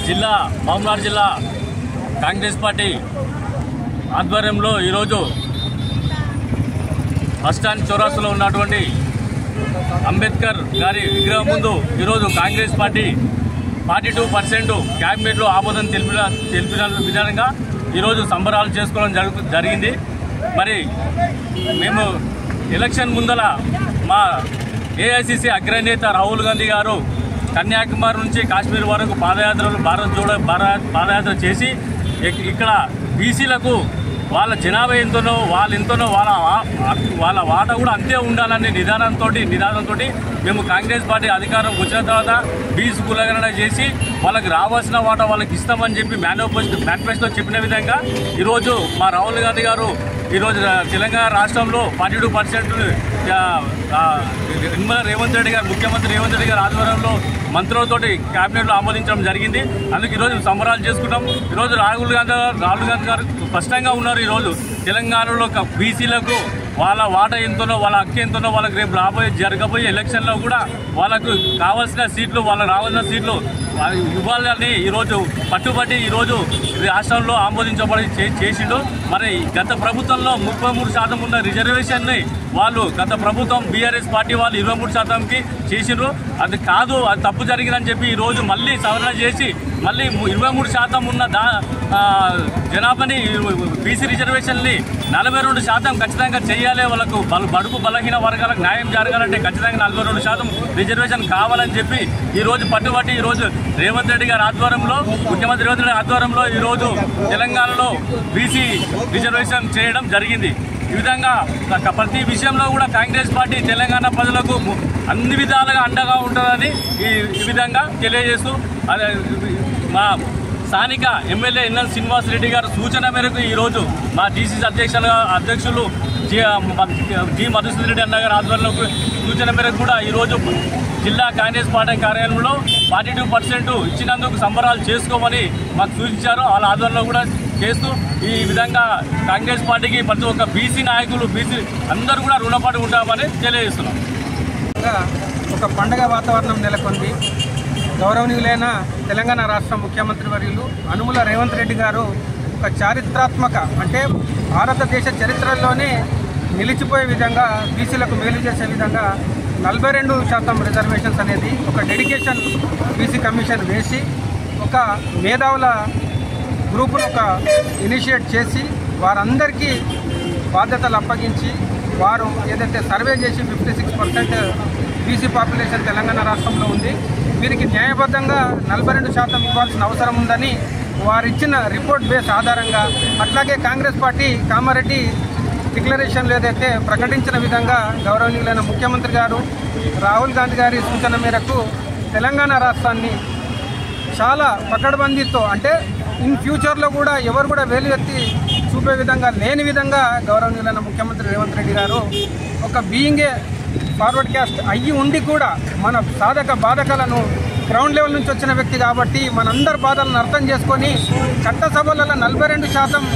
జిల్లా మహబూబ్నగర్ జిల్లా కాంగ్రెస్ పార్టీ ఆధ్వర్యంలో ఈరోజు బస్టాండ్ చౌరస్తాలో ఉన్నటువంటి అంబేద్కర్ గారి విగ్రహం ముందు ఈరోజు కాంగ్రెస్ పార్టీ 42% క్యాబినెట్లో ఆమోదం తెలిపిన విధానంగా ఈరోజు సంబరాలు చేసుకోవడం జరిగింది. మరి మేము ఎలక్షన్ ముందల మా ఏఐసిసి అగ్రనేత రాహుల్ గాంధీ గారు కన్యాకుమారి నుంచి కాశ్మీర్ వరకు పాదయాత్ర చేసి ఇక్కడ బీసీలకు వాళ్ళ జనాభా ఎంతనో వాళ్ళ వాటా కూడా అంతే ఉండాలనే నిదానంతో మేము కాంగ్రెస్ పార్టీ అధికారం వచ్చిన తర్వాత బీసీ కులగణన చేసి వాళ్ళకి రావాల్సిన వాటా వాళ్ళకి ఇస్తామని చెప్పి మేనిఫెస్టో చెప్పిన విధంగా ఈరోజు మా రాహుల్ గాంధీ గారు ఈరోజు తెలంగాణ రాష్ట్రంలో 42% ముఖ్యమంత్రి రేవంత్ రెడ్డి గారి ఆధ్వర్యంలో మంత్రులతోటి క్యాబినెట్లో ఆమోదించడం జరిగింది. అందుకు ఈరోజు సంబరాలు చేసుకుంటాం. ఈరోజు రాహుల్ గాంధీ గారు స్పష్టంగా ఉన్నారు. ఈరోజు తెలంగాణలో బీసీలకు వాళ్ళ వాటా ఎంతనో వాళ్ళ హక్కు ఎంతనో వాళ్ళకి రేపు జరగబోయే ఎలక్షన్లో కూడా వాళ్ళకు కావాల్సిన సీట్లు వాళ్ళకి రావాల్సిన సీట్లు ఇవ్వాలని ఈరోజు పట్టుబట్టి ఈరోజు రాష్ట్రంలో ఆమోదించబడి చేసిండు. మరి గత ప్రభుత్వంలో 33% ఉన్న రిజర్వేషన్ని వాళ్ళు గత ప్రభుత్వం బీఆర్ఎస్ పార్టీ వాళ్ళు 23%కి చేసిండ్రు. అది కాదు, అది తప్పు జరిగిందని చెప్పి ఈరోజు మళ్ళీ సవరణ చేసి మళ్ళీ 23% ఉన్న జనాభాని బీసీ రిజర్వేషన్ని 42% ఖచ్చితంగా చేయాలి. వాళ్ళకు బడుగు బలహీన వర్గాలకు న్యాయం జరగాలంటే ఖచ్చితంగా 42% రిజర్వేషన్ కావాలని చెప్పి ఈరోజు పట్టుబట్టి ఈరోజు రేవంత్ రెడ్డి గారి ఆధ్వర్యంలో ముఖ్యమంత్రి రేవంత్ రెడ్డి ఆధ్వర్యంలో ఈరోజు తెలంగాణలో బీసీ రిజర్వేషన్ చేయడం జరిగింది. ఈ విధంగా ప్రతి విషయంలో కూడా కాంగ్రెస్ పార్టీ తెలంగాణ ప్రజలకు అన్ని విధాలుగా అండగా ఉంటుందని ఈ విధంగా తెలియజేస్తూ మా స్థానిక ఎమ్మెల్యే ఎన్ఎల్ శ్రీనివాసరెడ్డి గారి సూచన మేరకు ఈరోజు మా డీసీసీ అధ్యక్షులు జి మధుసూదన్ రెడ్డి అన్న గారి ఆధ్వర్యంలో సూచన మేరకు కూడా ఈరోజు జిల్లా కాంగ్రెస్ పార్టీ కార్యాలయంలో 42% ఇచ్చినందుకు సంబరాలు చేసుకోమని మాకు సూచించారు. వాళ్ళ ఆధ్వర్యంలో కూడా చేస్తూ ఈ విధంగా కాంగ్రెస్ పార్టీకి ప్రతి ఒక్క బీసీ నాయకులు బీసీ అందరూ కూడా రుణపడి ఉంటామని తెలియజేస్తున్నాం. ఒక పండగ వాతావరణం నెలకొంది. గౌరవనీయులైన తెలంగాణ రాష్ట్ర ముఖ్యమంత్రి వర్యులు అనుముల రేవంత్ రెడ్డి గారు ఒక చారిత్రాత్మక అంటే భారతదేశ చరిత్రలోనే నిలిచిపోయే విధంగా బీసీలకు మేలు చేసే విధంగా 42% రిజర్వేషన్స్ అనేది ఒక డెడికేషన్ బీసీ కమిషన్ వేసి ఒక మేధావుల గ్రూపును ఒక ఇనిషియేట్ చేసి వారందరికీ బాధ్యతలు అప్పగించి వారు ఏదైతే సర్వే చేసి 56% బీసీ పాపులేషన్ తెలంగాణ రాష్ట్రంలో ఉంది, వీరికి న్యాయబద్ధంగా 42% ఇవ్వాల్సిన అవసరం ఉందని వారిచ్చిన రిపోర్ట్ బేస్ ఆధారంగా అట్లాగే కాంగ్రెస్ పార్టీ కామారెడ్డి డిక్లరేషన్లు ఏదైతే ప్రకటించిన విధంగా గౌరవనీయులైన ముఖ్యమంత్రి గారు రాహుల్ గాంధీ గారి సూచన మేరకు తెలంగాణ రాష్ట్రాన్ని చాలా పకడ్బందీతో అంటే ఇన్ ఫ్యూచర్లో కూడా ఎవరు కూడా వేలు ఎత్తి చూపే విధంగా లేని విధంగా గౌరవనీయులైన ముఖ్యమంత్రి రేవంత్ రెడ్డి గారు ఒక బీయింగే ఫార్వర్డ్ క్యాస్ట్ అయ్యి ఉండి కూడా మన సాధక బాధకాలను గ్రౌండ్ లెవెల్ నుంచి వచ్చిన వ్యక్తి కాబట్టి మనందరి బాధలను అర్థం చేసుకొని చట్టసభలలో 42%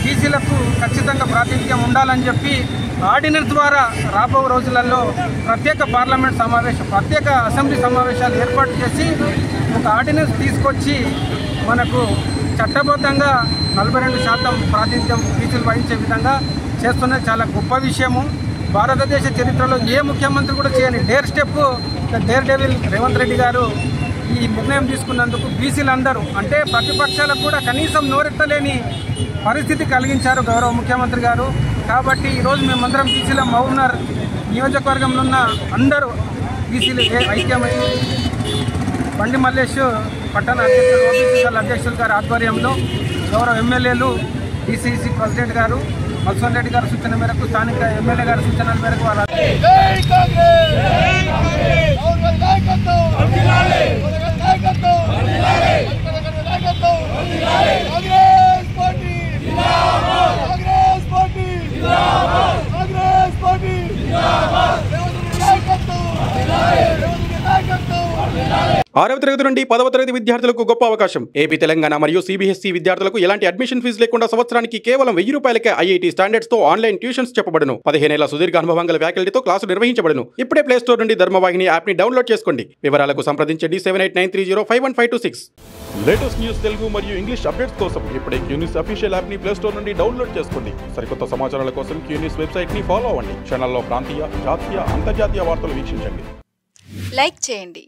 బీసీలకు ఖచ్చితంగా ప్రాతినిధ్యం ఉండాలని చెప్పి ఆర్డినెన్స్ ద్వారా రాబో రోజులలో ప్రత్యేక పార్లమెంట్ సమావేశం ప్రత్యేక అసెంబ్లీ సమావేశాలు ఏర్పాటు చేసి ఒక ఆర్డినెన్స్ తీసుకొచ్చి మనకు చట్టబద్ధంగా 42% ప్రాతినిధ్యం బీసీలు వహించే విధంగా చేస్తున్న చాలా గొప్ప విషయము. భారతదేశ చరిత్రలో ఏ ముఖ్యమంత్రి కూడా చేయని డేర్ డెవిల్ రేవంత్ రెడ్డి గారు ఈ నిర్ణయం తీసుకున్నందుకు బీసీలందరూ అంటే ప్రతిపక్షాలకు కూడా కనీసం నోరెత్తలేని పరిస్థితి కలిగించారు గౌరవ ముఖ్యమంత్రి గారు. కాబట్టి ఈరోజు మేమందరం బీసీల మహబూబ్నగర్ నియోజకవర్గంలో ఉన్న అందరూ బీసీలు ఐక్యమై బండి మల్లేష్ పట్టణ అధ్యక్షులు ఓబీసీ అధ్యక్షులు గారి ఆధ్వర్యంలో గౌరవ ఎమ్మెల్యేలు డీసీసీ ప్రెసిడెంట్ గారు మధుసూదన్ రెడ్డి గారి సూచన మేరకు స్థానిక ఎమ్మెల్యే గారి సూచనల మేరకు Congress Party! 6వ తరగతి నుండి 10వ తరగతి విద్యార్థులకు గొప్ప అవకాశం. ఏపీ, తెలంగాణ మరియు సిబిఎస్ఈ విద్యార్థులకు ఎలాంటి అడ్మిషన్ ఫీజు లేకుండా సంవత్సరానికి కేవలం 1000 రూపాయలకే ఐఐటీ స్టాండర్డ్స్ తో ఆన్లైన్ ట్యూషన్స్ చెప్పబడును. 15 ఏళ్ల సుదీర్ఘ అనుభవం గల ఫ్యాకల్టీతో క్లాసులు నిర్వహించబడును. ఇప్పుడే ప్లే స్టోర్ నుండి ధర్మవాహిని యాప్ ని డౌన్లోడ్ చేసుకోండి. వివరాలకు సంప్రదించండి 7893051526. లేటెస్ట్ న్యూస్ తెలుగు మరియు ఇంగ్లీష్ అప్డేట్స్ కోసం ఇప్పుడే క్యూన్యూస్ అఫీషియల్ యాప్ ని ప్లే స్టోర్ నుండి డౌన్లోడ్ చేసుకోండి. సరికొత్త సమాచారాల కోసం క్యూన్యూస్ వెబ్సైట్ ని ఫాలో అవ్వండి. ఛానల్లో ప్రాంతీయ, జాతీయ, అంతర్జాతీయ వార్తలు వీక్షించండి. లైక్ చేయండి.